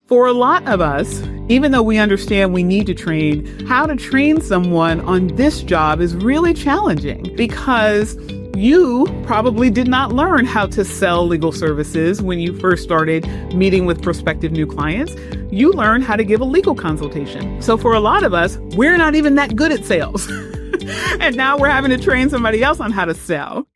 For a lot of us, even though we understand we need to train, how to train someone on this job is really challenging because you probably did not learn how to sell legal services when you first started meeting with prospective new clients. You learned how to give a legal consultation. So for a lot of us, we're not even that good at sales. And now we're having to train somebody else on how to sell.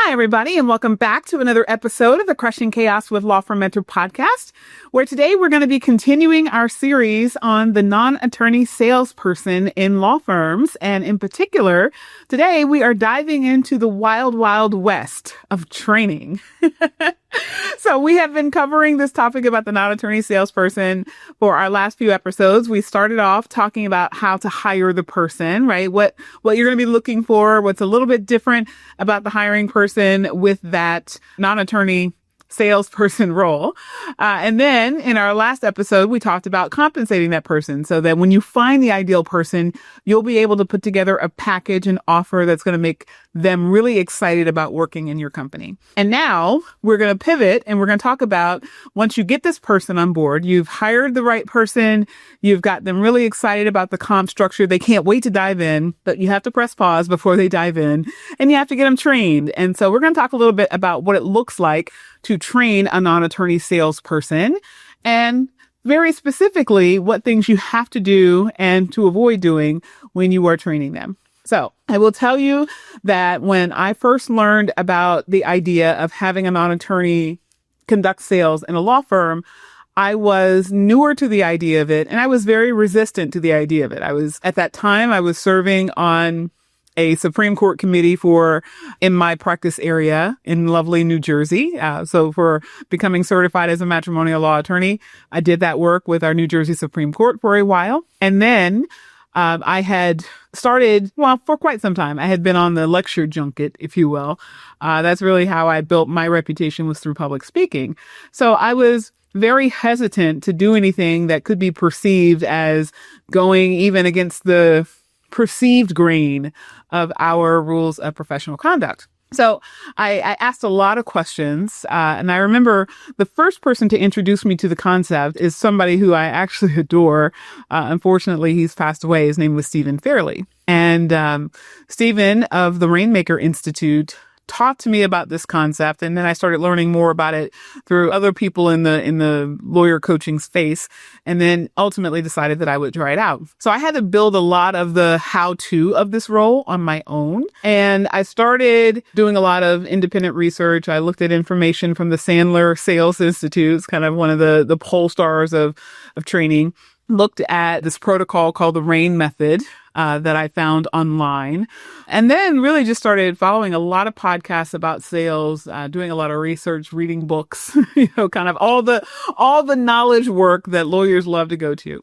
Hi, everybody, and welcome back to another episode of the Crushing Chaos with Law Firm Mentor podcast, where today we're going to be continuing our series on the non-attorney salesperson in law firms. And in particular, today we are diving into the wild, wild west of training. So we have been covering this topic about the non-attorney salesperson for our last few episodes. We started off talking about how to hire the person, right? What you're going to be looking for, what's a little bit different about the hiring person with that non-attorney salesperson role. And then in our last episode, we talked about compensating that person so that when you find the ideal person, you'll be able to put together a package and offer that's going to make them really excited about working in your company. And now we're going to pivot and we're going to talk about once you get this person on board, you've hired the right person, you've got them really excited about the comp structure. They can't wait to dive in, but you have to press pause before they dive in and you have to get them trained. And so we're going to talk a little bit about what it looks like to train a non-attorney salesperson and very specifically what things you have to do and to avoid doing when you are training them. So I will tell you that when I first learned about the idea of having a non-attorney conduct sales in a law firm, I was newer to the idea of it and I was very resistant to the idea of it. At that time, I was serving on a Supreme Court committee in my practice area in lovely New Jersey. So for becoming certified as a matrimonial law attorney, I did that work with our New Jersey Supreme Court for a while. And then I had started, for quite some time, I had been on the lecture junket, if you will. That's really how I built my reputation, was through public speaking. So I was very hesitant to do anything that could be perceived as going even against the perceived grain of our rules of professional conduct. So I asked a lot of questions, and I remember the first person to introduce me to the concept is somebody who I actually adore. Unfortunately, he's passed away. His name was Stephen Fairley. And Stephen of the Rainmaker Institute talked to me about this concept, and then I started learning more about it through other people in the lawyer coaching space, and then ultimately decided that I would try it out. So I had to build a lot of the how-to of this role on my own, and I started doing a lot of independent research. I looked at information from the Sandler Sales Institute, it's kind of one of the pole stars of training. Looked at this protocol called the RAIN method that I found online, and then really just started following a lot of podcasts about sales, doing a lot of research, reading books, kind of all the knowledge work that lawyers love to go to.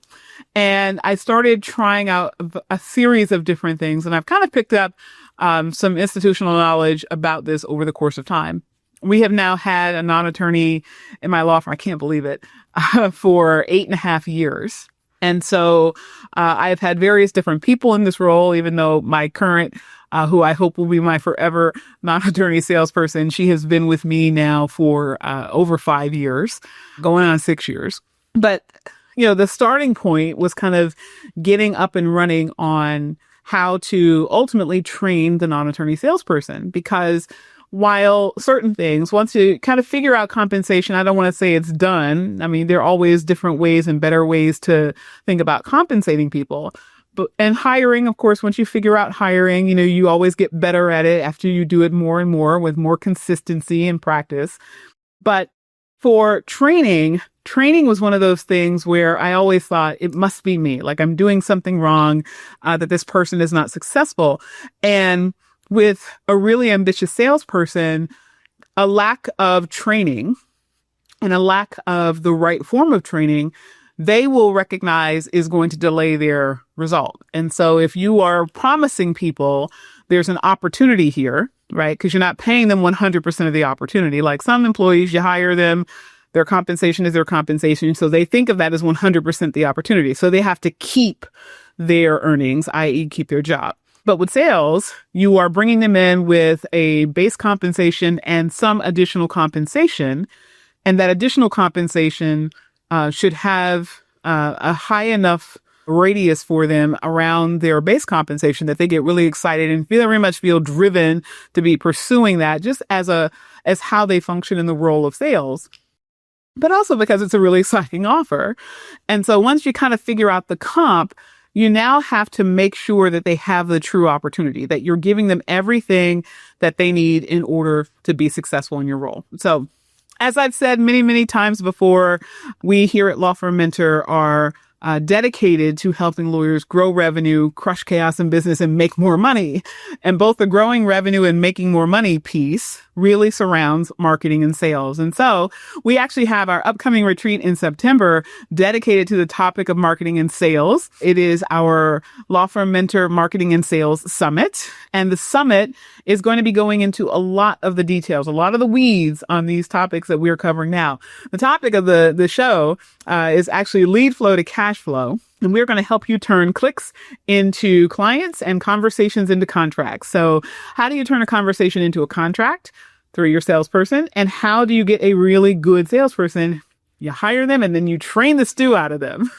And I started trying out a series of different things, and I've kind of picked up some institutional knowledge about this over the course of time. We have now had a non-attorney in my law firm, I can't believe it, for 8.5 years. And so I have had various different people in this role, even though my current, who I hope will be my forever non-attorney salesperson, she has been with me now for over 5 years, going on 6 years. But, the starting point was kind of getting up and running on how to ultimately train the non-attorney salesperson, because while certain things, once you kind of figure out compensation, I don't want to say it's done. I mean, there are always different ways and better ways to think about compensating people. And hiring, of course, once you figure out hiring, you always get better at it after you do it more and more with more consistency and practice. But for training was one of those things where I always thought it must be me, like I'm doing something wrong, that this person is not successful. And with a really ambitious salesperson, a lack of training and a lack of the right form of training, they will recognize is going to delay their result. And so if you are promising people there's an opportunity here, right? Because you're not paying them 100% of the opportunity. Like some employees, you hire them, their compensation is their compensation. So they think of that as 100% the opportunity. So they have to keep their earnings, i.e. keep their job. But with sales, you are bringing them in with a base compensation and some additional compensation. And that additional compensation should have a high enough radius for them around their base compensation that they get really excited and very much feel driven to be pursuing that, just as how they function in the role of sales, but also because it's a really exciting offer. And so once you kind of figure out the comp, you now have to make sure that they have the true opportunity, that you're giving them everything that they need in order to be successful in your role. So as I've said many, many times before, we here at Law Firm Mentor are dedicated to helping lawyers grow revenue, crush chaos in business, and make more money. And both the growing revenue and making more money piece really surrounds marketing and sales. And so we actually have our upcoming retreat in September dedicated to the topic of marketing and sales. It is our Law Firm Mentor Marketing and Sales Summit. And the summit is going to be going into a lot of the details, a lot of the weeds on these topics that we're covering now. The topic of the show is actually lead flow to cash flow. And we're going to help you turn clicks into clients and conversations into contracts. So how do you turn a conversation into a contract? Through your salesperson. And how do you get a really good salesperson? You hire them and then you train the stew out of them.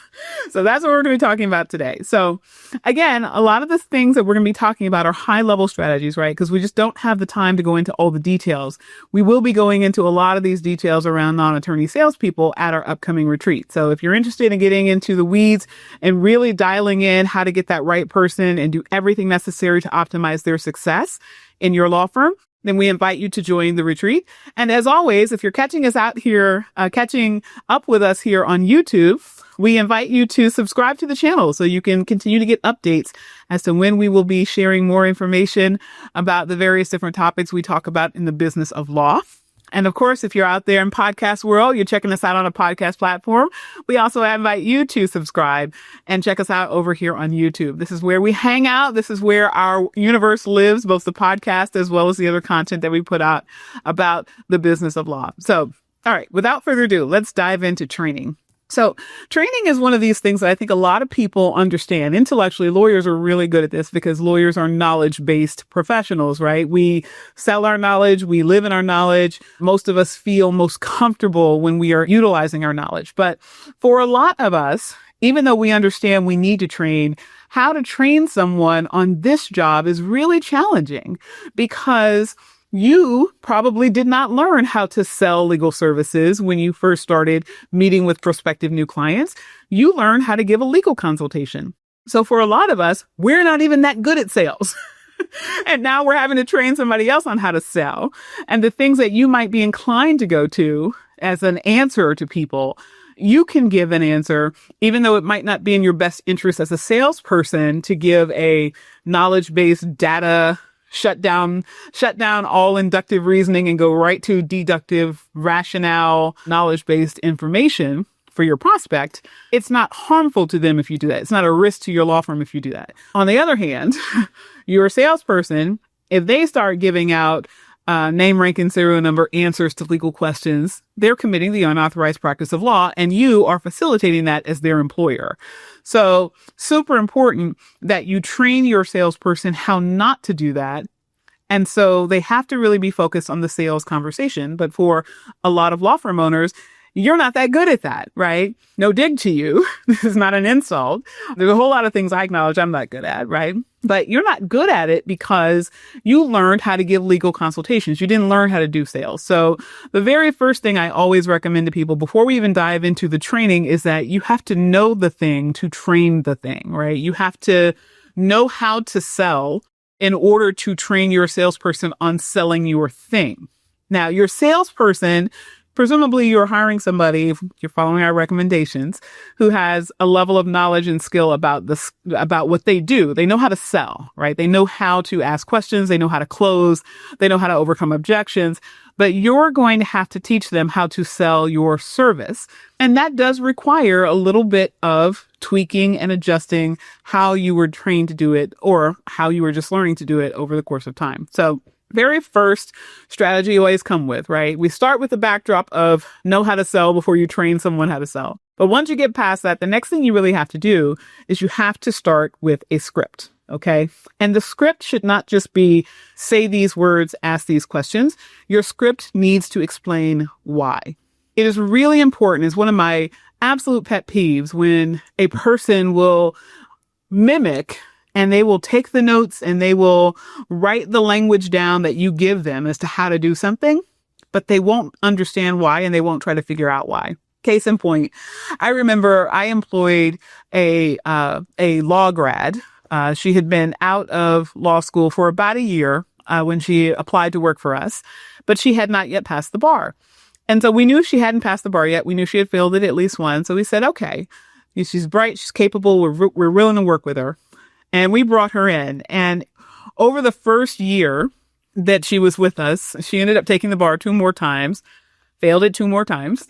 So that's what we're going to be talking about today. So again, a lot of the things that we're going to be talking about are high level strategies, right? Because we just don't have the time to go into all the details. We will be going into a lot of these details around non-attorney salespeople at our upcoming retreat. So if you're interested in getting into the weeds and really dialing in how to get that right person and do everything necessary to optimize their success in your law firm, then we invite you to join the retreat. And as always, if you're catching us out here, catching up with us here on YouTube, we invite you to subscribe to the channel so you can continue to get updates as to when we will be sharing more information about the various different topics we talk about in the business of law. And of course, if you're out there in podcast world, you're checking us out on a podcast platform, we also invite you to subscribe and check us out over here on YouTube. This is where we hang out. This is where our universe lives, both the podcast as well as the other content that we put out about the business of law. So, all right, without further ado, let's dive into training. So training is one of these things that I think a lot of people understand. Intellectually, lawyers are really good at this because lawyers are knowledge-based professionals, right? We sell our knowledge. We live in our knowledge. Most of us feel most comfortable when we are utilizing our knowledge. But for a lot of us, even though we understand we need to train, how to train someone on this job is really challenging because you probably did not learn how to sell legal services when you first started meeting with prospective new clients. You learned how to give a legal consultation. So for a lot of us, we're not even that good at sales. And now we're having to train somebody else on how to sell. And the things that you might be inclined to go to as an answer to people, you can give an answer, even though it might not be in your best interest as a salesperson to give a knowledge-based data shut down all inductive reasoning and go right to deductive, rationale, knowledge-based information for your prospect. It's not harmful to them if you do that. It's not a risk to your law firm if you do that. On the other hand, your salesperson, if they start giving out name, rank, and serial number answers to legal questions, they're committing the unauthorized practice of law, and you are facilitating that as their employer. So super important that you train your salesperson how not to do that. And so they have to really be focused on the sales conversation. But for a lot of law firm owners, you're not that good at that, right? No dig to you. This is not an insult. There's a whole lot of things I acknowledge I'm not good at, right? But you're not good at it because you learned how to give legal consultations. You didn't learn how to do sales. So the very first thing I always recommend to people before we even dive into the training is that you have to know the thing to train the thing, right? You have to know how to sell in order to train your salesperson on selling your thing. Now, your salesperson, presumably you're hiring somebody, if you're following our recommendations, who has a level of knowledge and skill about what they do. They know how to sell, right? They know how to ask questions. They know how to close. They know how to overcome objections. But you're going to have to teach them how to sell your service. And that does require a little bit of tweaking and adjusting how you were trained to do it or how you were just learning to do it over the course of time. So very first strategy you always come with, right? We start with the backdrop of know how to sell before you train someone how to sell. But once you get past that, the next thing you really have to do is you have to start with a script. Okay. And the script should not just be say these words, ask these questions. Your script needs to explain why. It is really important. It's one of my absolute pet peeves when a person will mimic and they will take the notes and they will write the language down that you give them as to how to do something, but they won't understand why and they won't try to figure out why. Case in point, I remember I employed a law grad. She had been out of law school for about a year when she applied to work for us, but she had not yet passed the bar. And so we knew she hadn't passed the bar yet. We knew she had failed it at least once. So we said, okay, she's bright, she's capable, we're willing to work with her. And we brought her in. And over the first year that she was with us, she ended up taking the bar 2 more times. Failed it 2 more times.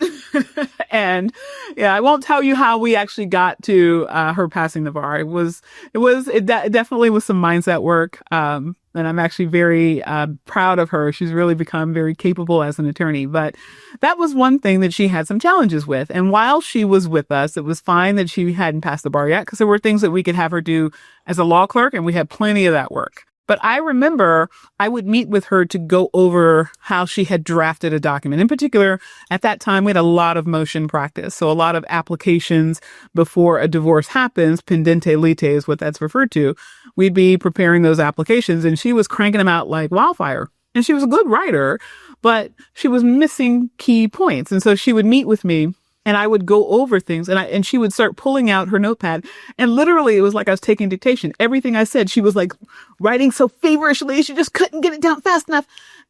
And yeah, I won't tell you how we actually got to her passing the bar. It definitely was some mindset work. And I'm actually very proud of her. She's really become very capable as an attorney. But that was one thing that she had some challenges with. And while she was with us, it was fine that she hadn't passed the bar yet because there were things that we could have her do as a law clerk, and we had plenty of that work. But I remember I would meet with her to go over how she had drafted a document. In particular, at that time, we had a lot of motion practice. So a lot of applications before a divorce happens, pendente lite is what that's referred to. We'd be preparing those applications and she was cranking them out like wildfire. And she was a good writer, but she was missing key points. And so she would meet with me and I would go over things and she would start pulling out her notepad. And literally it was like I was taking dictation. Everything I said, she was like writing so feverishly. She just couldn't get it down fast enough.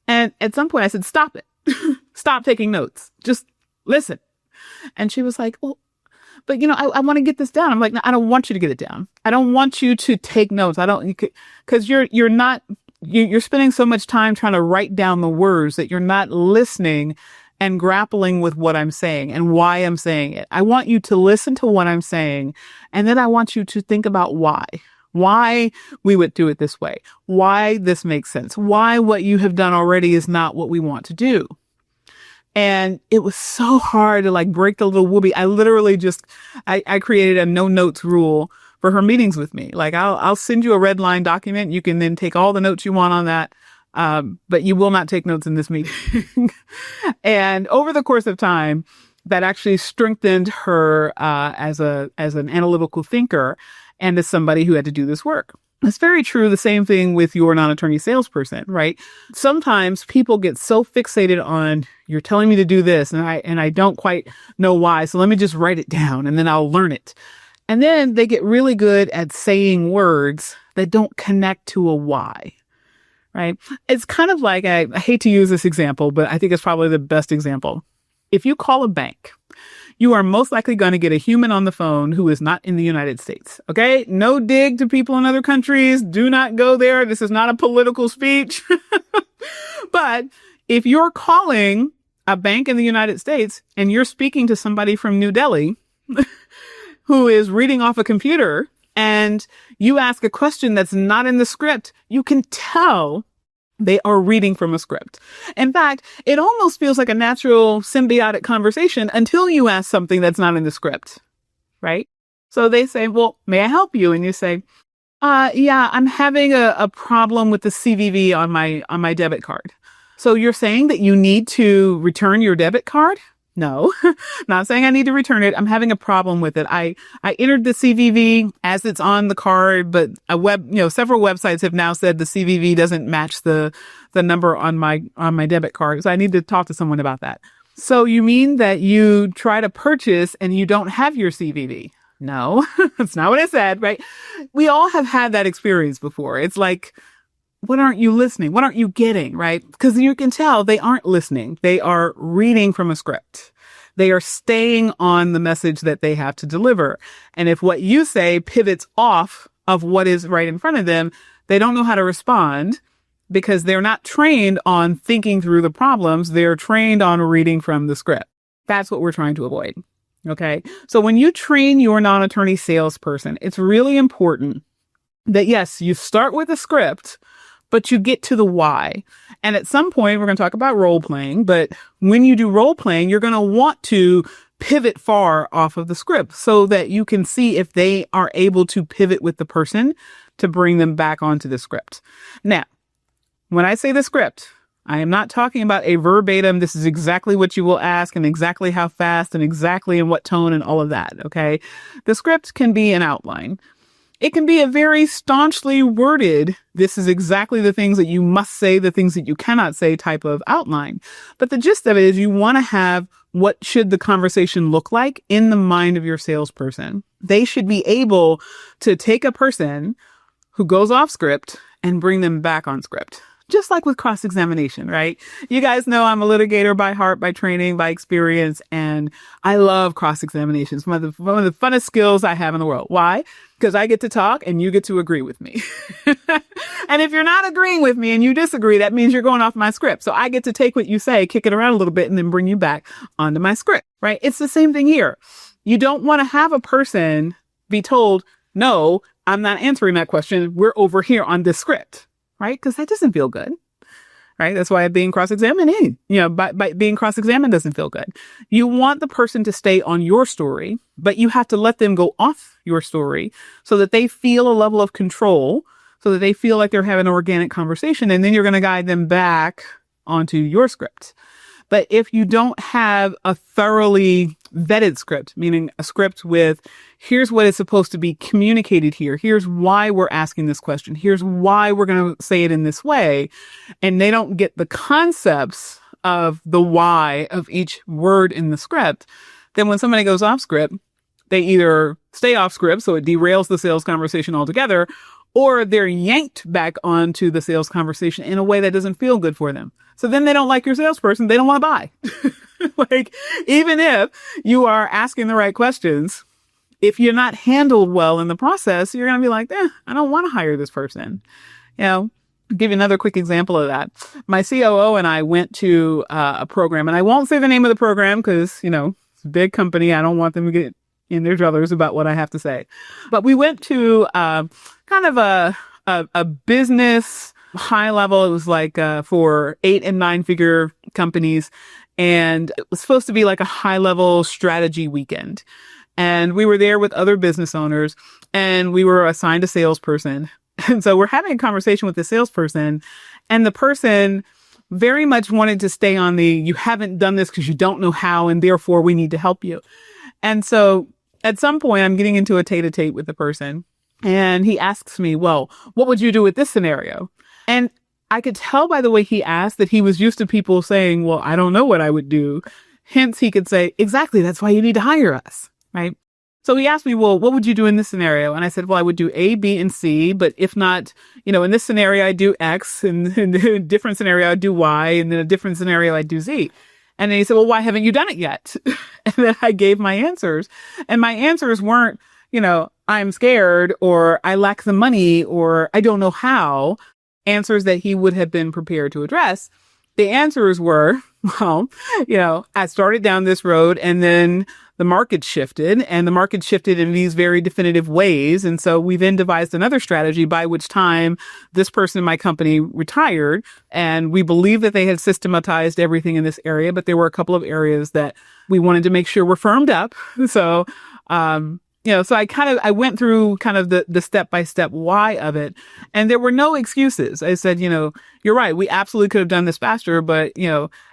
And at some point I said, stop it. Stop taking notes. Just listen. And she was like, well, but I want to get this down. I'm like, no, I don't want you to get it down. I don't want you to take notes. Because you're spending so much time trying to write down the words that you're not listening and grappling with what I'm saying and why I'm saying it. I want you to listen to what I'm saying. And then I want you to think about why we would do it this way, why this makes sense, why what you have done already is not what we want to do. And it was so hard to break the little whoopee. I literally I created a no notes rule for her meetings with me. I'll send you a red line document. You can then take all the notes you want on that. But you will not take notes in this meeting. And over the course of time, that actually strengthened her as an analytical thinker and as somebody who had to do this work. It's very true. The same thing with your non-attorney salesperson, right? Sometimes people get so fixated on you're telling me to do this and I don't quite know why. So let me just write it down and then I'll learn it. And then they get really good at saying words that don't connect to a why. Right? It's kind of like, I hate to use this example, but I think it's probably the best example. If you call a bank, you are most likely going to get a human on the phone who is not in the United States. Okay? No dig to people in other countries. Do not go there. This is not a political speech. But if you're calling a bank in the United States and you're speaking to somebody from New Delhi who is reading off a computer, and you ask a question that's not in the script, you can tell they are reading from a script. In fact, it almost feels like a natural symbiotic conversation until you ask something that's not in the script, right? So they say, well, may I help you? And you say, yeah, I'm having a problem with the CVV on my debit card. So you're saying that you need to return your debit card? No, not saying I need to return it. I'm having a problem with it. I entered the CVV as it's on the card, but several websites have now said the CVV doesn't match the number on my debit card. So I need to talk to someone about that. So you mean that you try to purchase and you don't have your CVV? No, that's not what I said, right? We all have had that experience before. It's like, what aren't you listening? What aren't you getting, right? Because you can tell they aren't listening. They are reading from a script. They are staying on the message that they have to deliver. And if what you say pivots off of what is right in front of them, they don't know how to respond because they're not trained on thinking through the problems. They're trained on reading from the script. That's what we're trying to avoid. Okay. So when you train your non-attorney salesperson, it's really important that yes, you start with a script, but you get to the why. And at some point, we're going to talk about role playing. But when you do role playing, you're going to want to pivot far off of the script so that you can see if they are able to pivot with the person to bring them back onto the script. Now, when I say the script, I am not talking about a verbatim, this is exactly what you will ask and exactly how fast and exactly in what tone and all of that, okay? The script can be an outline. It can be a very staunchly worded, this is exactly the things that you must say, the things that you cannot say type of outline. But the gist of it is you want to have what should the conversation look like in the mind of your salesperson. They should be able to take a person who goes off script and bring them back on script. Just like with cross-examination, right? You guys know I'm a litigator by heart, by training, by experience, and I love cross-examinations. One of the funnest skills I have in the world. Why? Because I get to talk and you get to agree with me. And if you're not agreeing with me and you disagree, that means you're going off my script. So I get to take what you say, kick it around a little bit, and then bring you back onto my script, right? It's the same thing here. You don't want to have a person be told, no, I'm not answering that question. We're over here on this script. Right? Because that doesn't feel good. Right? That's why being cross-examined, by being cross-examined doesn't feel good. You want the person to stay on your story, but you have to let them go off your story so that they feel a level of control, so that they feel like they're having an organic conversation, and then you're going to guide them back onto your script. But if you don't have a thoroughly vetted script, meaning a script with here's what is supposed to be communicated here, here's why we're asking this question, here's why we're going to say it in this way, and they don't get the concepts of the why of each word in the script, then when somebody goes off script, they either stay off script, so it derails the sales conversation altogether, or they're yanked back onto the sales conversation in a way that doesn't feel good for them. So then they don't like your salesperson. They don't want to buy. Like, even if you are asking the right questions, if you're not handled well in the process, you're going to be like, I don't want to hire this person. I'll give you another quick example of that. My COO and I went to a program, and I won't say the name of the program because, it's a big company. I don't want them to get in their druthers about what I have to say. But we went to kind of a business high level. It was like for 8 and 9 figure companies. And it was supposed to be like a high level strategy weekend. And we were there with other business owners, and we were assigned a salesperson. And so we're having a conversation with the salesperson, and the person very much wanted to stay on you haven't done this because you don't know how, and therefore we need to help you. And so at some point I'm getting into a tete-a-tete with the person, and he asks me, well, what would you do with this scenario? And I could tell by the way he asked that he was used to people saying, well, I don't know what I would do. Hence, he could say, exactly, that's why you need to hire us, right? So he asked me, well, what would you do in this scenario? And I said, well, I would do A, B, and C, but if not, in this scenario, I do X, and in a different scenario, I do Y, and in a different scenario, I do Z. And then he said, well, why haven't you done it yet? And then I gave my answers, and my answers weren't, I'm scared, or I lack the money, or I don't know how. Answers that he would have been prepared to address. The answers were, well, I started down this road, and then the market shifted, and the market shifted in these very definitive ways. And so we then devised another strategy by which time this person in my company retired, and we believe that they had systematized everything in this area, but there were a couple of areas that we wanted to make sure were firmed up. So, so I went through kind of the step-by-step why of it, and there were no excuses. I said, you're right. We absolutely could have done this faster, but,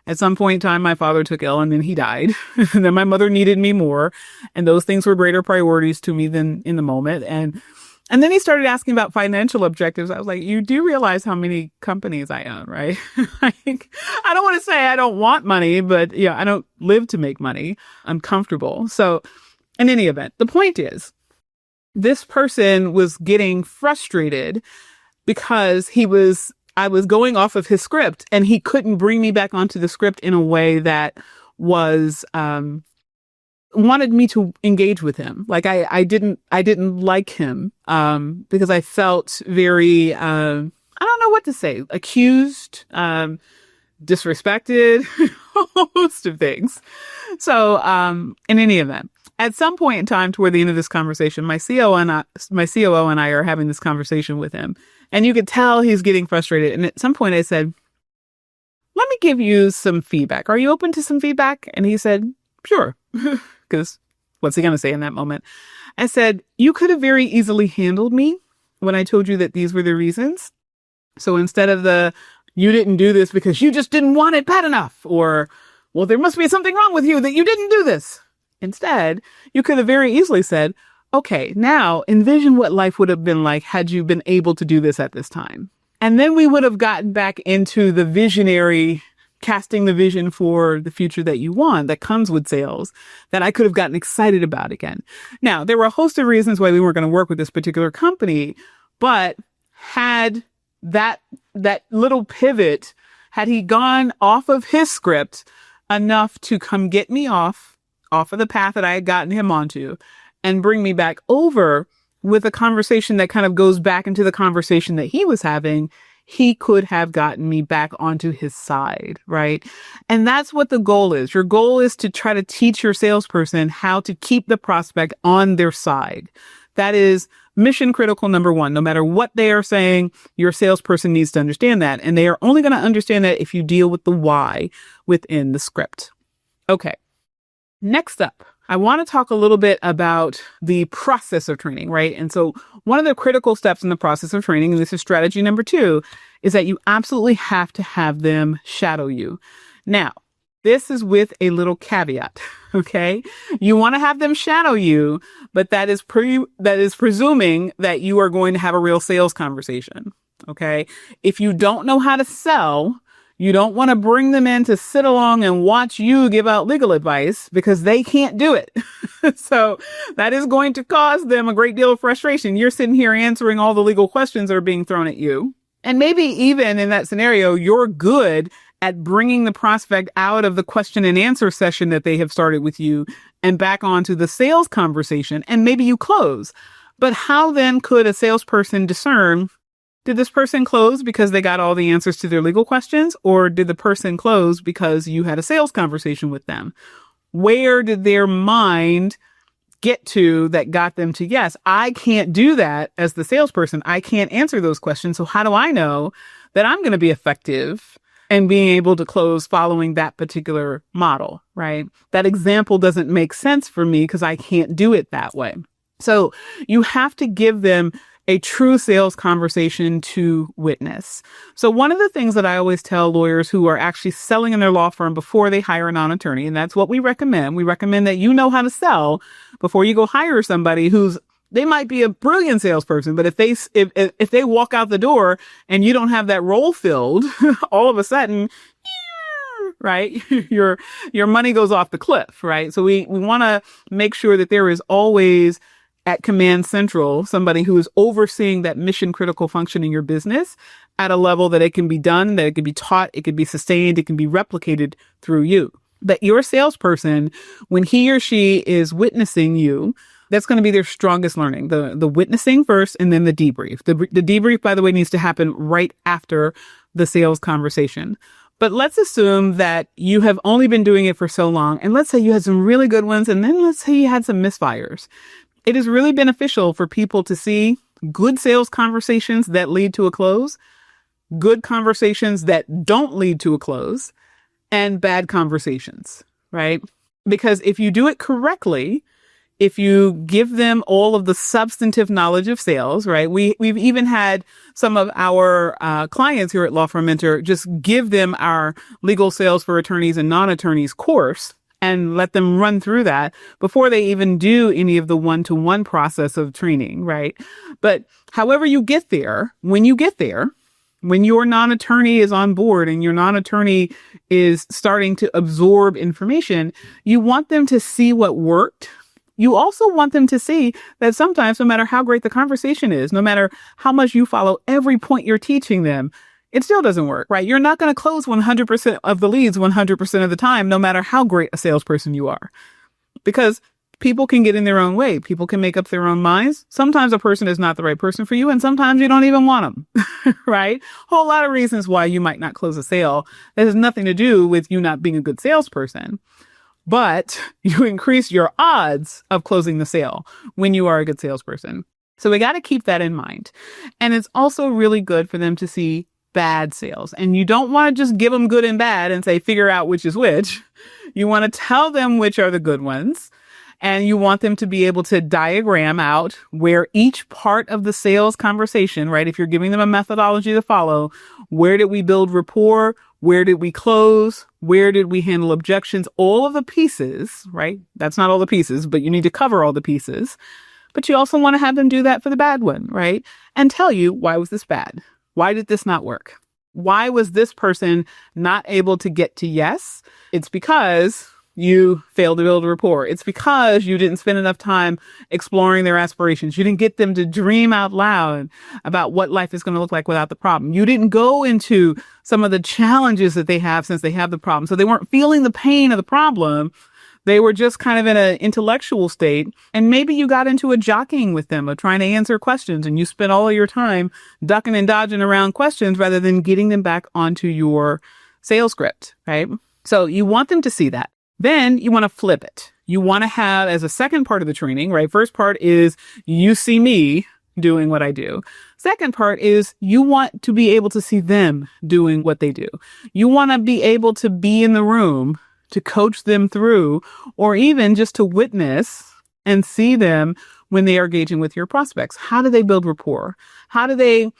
at some point in time, my father took ill and then he died. And then my mother needed me more, and those things were greater priorities to me than in the moment. And then he started asking about financial objectives. I was like, you do realize how many companies I own, right? I don't want to say I don't want money, but I don't live to make money. I'm comfortable. So in any event, the point is, this person was getting frustrated because I was going off of his script, and he couldn't bring me back onto the script in a way that was, wanted me to engage with him. Like I didn't like him, because I felt very, I don't know what to say, accused, disrespected, a host of things. So, in any event, at some point in time toward the end of this conversation, my COO and I are having this conversation with him, and you could tell he's getting frustrated. And at some point I said, let me give you some feedback. Are you open to some feedback? And he said, sure. Because what's he going to say in that moment? I said, you could have very easily handled me when I told you that these were the reasons? So instead of you didn't do this because you just didn't want it bad enough, or, well, there must be something wrong with you that you didn't do this. Instead, you could have very easily said, okay, now envision what life would have been like had you been able to do this at this time. And then we would have gotten back into the visionary, casting the vision for the future that you want that comes with sales, that I could have gotten excited about again. Now, there were a host of reasons why we weren't going to work with this particular company, but had that little pivot, had he gone off of his script enough to come get me off of the path that I had gotten him onto and bring me back over with a conversation that kind of goes back into the conversation that he was having, he could have gotten me back onto his side, right? And that's what the goal is. Your goal is to try to teach your salesperson how to keep the prospect on their side. That is mission critical number one. No matter what they are saying, your salesperson needs to understand that. And they are only going to understand that if you deal with the why within the script. Okay. Next up, I want to talk a little bit about the process of training, right? And so one of the critical steps in the process of training, and this is strategy number 2, is that you absolutely have to have them shadow you. Now, this is with a little caveat, okay? You want to have them shadow you, but that is presuming that you are going to have a real sales conversation, okay? If you don't know how to sell, you don't want to bring them in to sit along and watch you give out legal advice because they can't do it. So that is going to cause them a great deal of frustration. You're sitting here answering all the legal questions that are being thrown at you. And maybe even in that scenario, you're good at bringing the prospect out of the question and answer session that they have started with you and back onto the sales conversation. And maybe you close. But how then could a salesperson discern, did this person close because they got all the answers to their legal questions, or did the person close because you had a sales conversation with them? Where did their mind get to that got them to, yes, I can't do that as the salesperson. I can't answer those questions. So how do I know that I'm going to be effective and being able to close following that particular model, right? That example doesn't make sense for me because I can't do it that way. So you have to give them a true sales conversation to witness. So one of the things that I always tell lawyers who are actually selling in their law firm before they hire a non-attorney, and that's what we recommend. We recommend that you know how to sell before you go hire somebody they might be a brilliant salesperson, but if they walk out the door and you don't have that role filled, all of a sudden, right, your money goes off the cliff, right? So we want to make sure that there is always at Command Central somebody who is overseeing that mission critical function in your business at a level that it can be done, that it can be taught, it can be sustained, it can be replicated through you. But your salesperson, when he or she is witnessing you, that's going to be their strongest learning. The witnessing first and then the debrief. The debrief, by the way, needs to happen right after the sales conversation. But let's assume that you have only been doing it for so long. And let's say you had some really good ones. And then let's say you had some misfires. It is really beneficial for people to see good sales conversations that lead to a close, good conversations that don't lead to a close, and bad conversations, right? Because if you do it correctly, if you give them all of the substantive knowledge of sales, right? We've even had some of our clients here at Law Firm Mentor just give them our legal sales for attorneys and non-attorneys course and let them run through that before they even do any of the one-to-one process of training, right? But however you get there, when your non-attorney is on board and your non-attorney is starting to absorb information, you want them to see what worked. You also want them to see that sometimes, no matter how great the conversation is, no matter how much you follow every point you're teaching them, it still doesn't work, right? You're not going to close 100% of the leads 100% of the time, no matter how great a salesperson you are. Because people can get in their own way. People can make up their own minds. Sometimes a person is not the right person for you, and sometimes you don't even want them, right? Whole lot of reasons why you might not close a sale. That has nothing to do with you not being a good salesperson. But you increase your odds of closing the sale when you are a good salesperson. So we got to keep that in mind. And it's also really good for them to see bad sales. And you don't want to just give them good and bad and say, figure out which is which. You want to tell them which are the good ones. And you want them to be able to diagram out where each part of the sales conversation, right? If you're giving them a methodology to follow, where did we build rapport? Where did we close? Where did we handle objections? All of the pieces, right? That's not all the pieces, but you need to cover all the pieces. But you also want to have them do that for the bad one, right? And tell you, why was this bad? Why did this not work? Why was this person not able to get to yes? It's because you failed to build a rapport. It's because you didn't spend enough time exploring their aspirations. You didn't get them to dream out loud about what life is going to look like without the problem. You didn't go into some of the challenges that they have since they have the problem. So they weren't feeling the pain of the problem. They were just kind of in an intellectual state. And maybe you got into a jockeying with them of trying to answer questions, and you spent all of your time ducking and dodging around questions rather than getting them back onto your sales script, right? So you want them to see that. Then you want to flip it. You want to have as a second part of the training, right? First part is you see me doing what I do. Second part is you want to be able to see them doing what they do. You want to be able to be in the room to coach them through, or even just to witness and see them when they are engaging with your prospects. How do they build rapport? How do they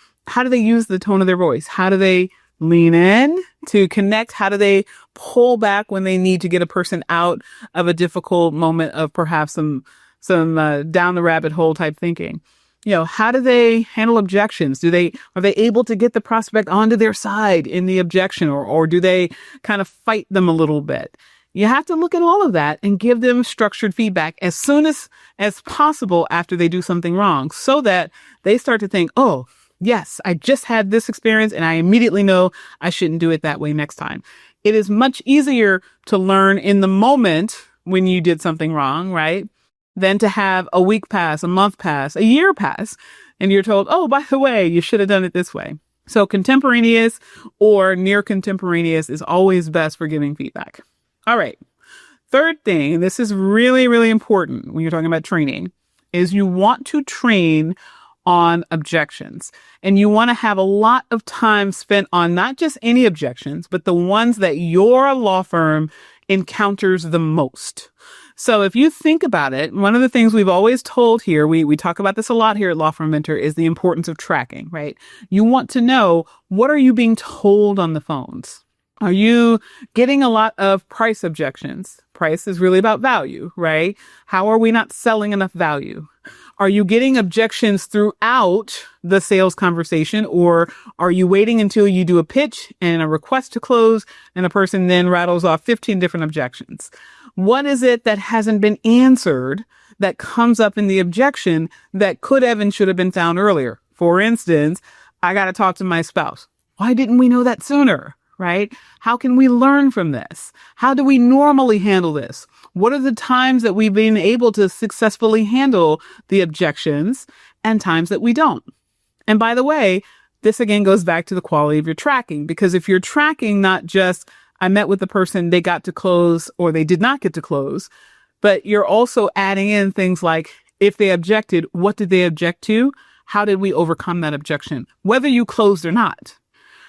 use the tone of their voice? How do they lean in to connect? How do they pull back when they need to get a person out of a difficult moment of perhaps some down the rabbit hole type thinking? How do they handle objections? Are they able to get the prospect onto their side in the objection, or do they kind of fight them a little bit? You have to look at all of that and give them structured feedback as soon as possible after they do something wrong, so that they start to think, oh, yes, I just had this experience and I immediately know I shouldn't do it that way next time. It is much easier to learn in the moment when you did something wrong, right? Than to have a week pass, a month pass, a year pass, and you're told, oh, by the way, you should have done it this way. So contemporaneous or near contemporaneous is always best for giving feedback. All right. Third thing, and this is really, really important when you're talking about training, is you want to train on objections. And you want to have a lot of time spent on not just any objections, but the ones that your law firm encounters the most. So if you think about it, one of the things we've always told here, we talk about this a lot here at Law Firm Mentor, is the importance of tracking, right? You want to know, what are you being told on the phones? Are you getting a lot of price objections? Price is really about value, right? How are we not selling enough value? Are you getting objections throughout the sales conversation, or are you waiting until you do a pitch and a request to close and a person then rattles off 15 different objections? What is it that hasn't been answered that comes up in the objection that could have and should have been found earlier? For instance, I got to talk to my spouse. Why didn't we know that sooner? Right? How can we learn from this? How do we normally handle this? What are the times that we've been able to successfully handle the objections and times that we don't? And by the way, this again goes back to the quality of your tracking, because if you're tracking not just, I met with the person, they got to close or they did not get to close, but you're also adding in things like, if they objected, what did they object to? How did we overcome that objection? Whether you closed or not.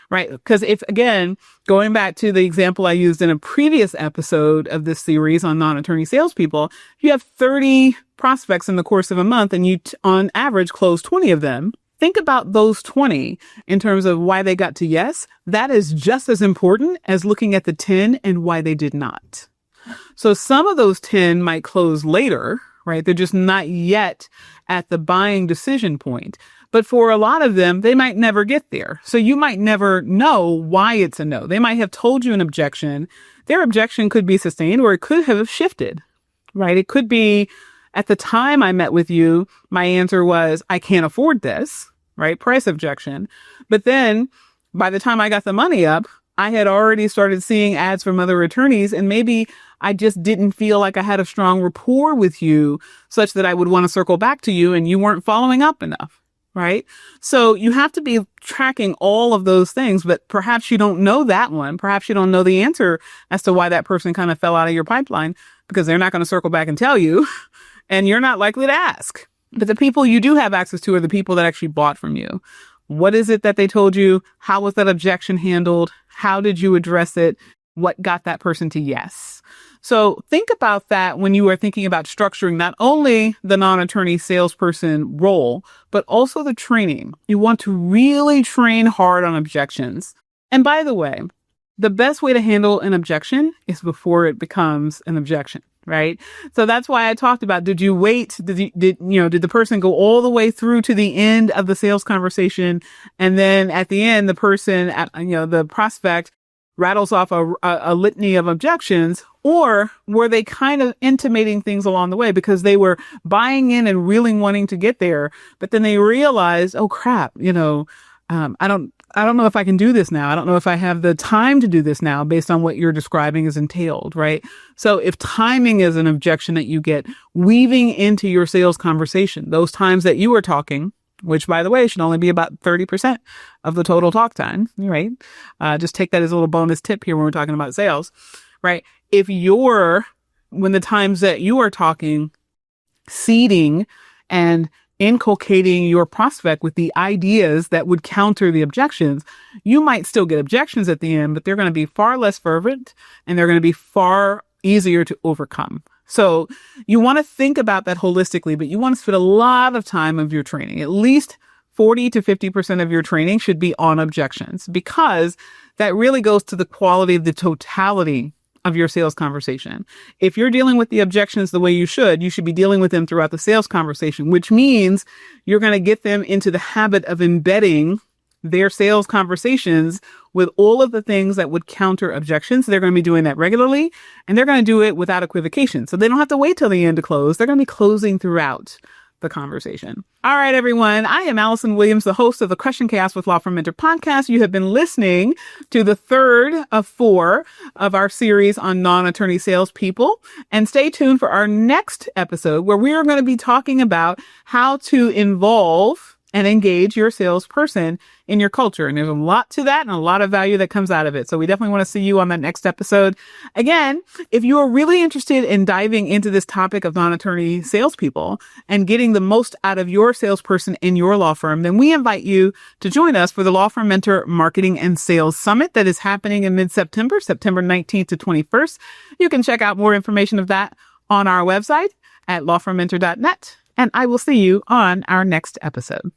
Right? Because if, again, going back to the example I used in a previous episode of this series on non-attorney salespeople, you have 30 prospects in the course of a month and you, on average, close 20 of them. Think about those 20 in terms of why they got to yes. That is just as important as looking at the 10 and why they did not. So some of those 10 might close later, right? They're just not yet at the buying decision point. But for a lot of them, they might never get there. So you might never know why it's a no. They might have told you an objection. Their objection could be sustained, or it could have shifted, right? It could be, at the time I met with you, my answer was, I can't afford this, right? Price objection. But then by the time I got the money up, I had already started seeing ads from other attorneys, and maybe I just didn't feel like I had a strong rapport with you such that I would want to circle back to you, and you weren't following up enough. Right? So you have to be tracking all of those things, but perhaps you don't know that one. Perhaps you don't know the answer as to why that person kind of fell out of your pipeline, because they're not going to circle back and tell you, and you're not likely to ask. But the people you do have access to are the people that actually bought from you. What is it that they told you? How was that objection handled? How did you address it? What got that person to yes? So think about that when you are thinking about structuring not only the non-attorney salesperson role, but also the training. You want to really train hard on objections. And by the way, the best way to handle an objection is before it becomes an objection, right? So that's why I talked about, did you wait? Did the person go all the way through to the end of the sales conversation? And then at the end, the person, the prospect rattles off a litany of objections, or were they kind of intimating things along the way because they were buying in and really wanting to get there, but then they realized, oh crap, I don't know if I can do this now. I don't know if I have the time to do this now based on what you're describing is entailed, right? So if timing is an objection that you get weaving into your sales conversation, those times that you are talking, which by the way, should only be about 30% of the total talk time, right? Just take that as a little bonus tip here when we're talking about sales, right? When the times that you are talking, seeding and inculcating your prospect with the ideas that would counter the objections, you might still get objections at the end, but they're going to be far less fervent and they're going to be far easier to overcome. So you want to think about that holistically, but you want to spend a lot of time of your training. At least 40 to 50% of your training should be on objections, because that really goes to the quality of the totality of your sales conversation. If you're dealing with the objections the way you should be dealing with them throughout the sales conversation, which means you're going to get them into the habit of embedding their sales conversations with all of the things that would counter objections. They're going to be doing that regularly, and they're going to do it without equivocation. So they don't have to wait till the end to close. They're going to be closing throughout the conversation. All right, everyone. I am Allison Williams, the host of the Crushing Chaos with Law Firm Mentor podcast. You have been listening to the third of 4 of our series on non-attorney salespeople. And stay tuned for our next episode, where we are going to be talking about how to involve and engage your salesperson in your culture. And there's a lot to that and a lot of value that comes out of it. So we definitely want to see you on that next episode. Again, if you are really interested in diving into this topic of non-attorney salespeople and getting the most out of your salesperson in your law firm, then we invite you to join us for the Law Firm Mentor Marketing and Sales Summit that is happening in mid-September, September 19th to 21st. You can check out more information of that on our website at lawfirmmentor.net. And I will see you on our next episode.